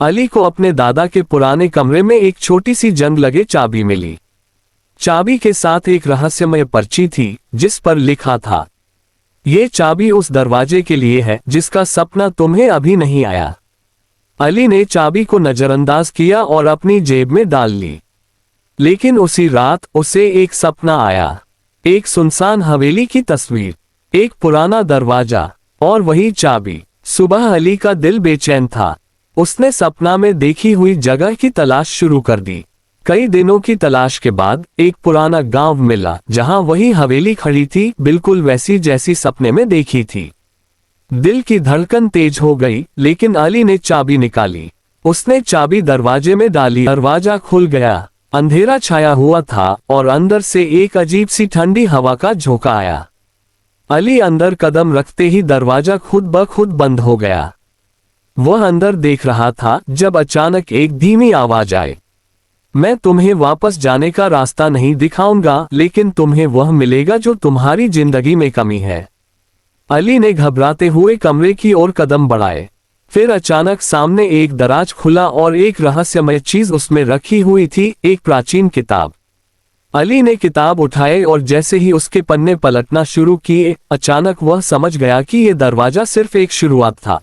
अली को अपने दादा के पुराने कमरे में एक छोटी सी जंग लगे चाबी मिली। चाबी के साथ एक रहस्यमय पर्ची थी जिस पर लिखा था, ये चाबी उस दरवाजे के लिए है जिसका सपना तुम्हें अभी नहीं आया। अली ने चाबी को नजरअंदाज किया और अपनी जेब में डाल ली। लेकिन उसी रात उसे एक सपना आया। एक सुनसान हवेली की तस्वीर, एक पुराना दरवाजा और वही चाबी। सुबह अली का दिल बेचैन था। उसने सपना में देखी हुई जगह की तलाश शुरू कर दी। कई दिनों की तलाश के बाद एक पुराना गांव मिला जहां वही हवेली खड़ी थी, बिल्कुल वैसी जैसी सपने में देखी थी। दिल की धड़कन तेज हो गई, लेकिन अली ने चाबी निकाली। उसने चाबी दरवाजे में डाली, दरवाजा खुल गया। अंधेरा छाया हुआ था और अंदर से एक अजीब सी ठंडी हवा का झोंका आया। अली अंदर कदम रखते ही दरवाजा खुद ब खुद बंद हो गया। वह अंदर देख रहा था जब अचानक एक धीमी आवाज आए, मैं तुम्हें वापस जाने का रास्ता नहीं दिखाऊंगा, लेकिन तुम्हें वह मिलेगा जो तुम्हारी जिंदगी में कमी है। अली ने घबराते हुए कमरे की ओर कदम बढ़ाए। फिर अचानक सामने एक दराज खुला और एक रहस्यमय चीज उसमें रखी हुई थी, एक प्राचीन किताब। अली ने किताब उठाए और जैसे ही उसके पन्ने पलटना शुरू किए, अचानक वह समझ गया कि यह दरवाजा सिर्फ एक शुरुआत था।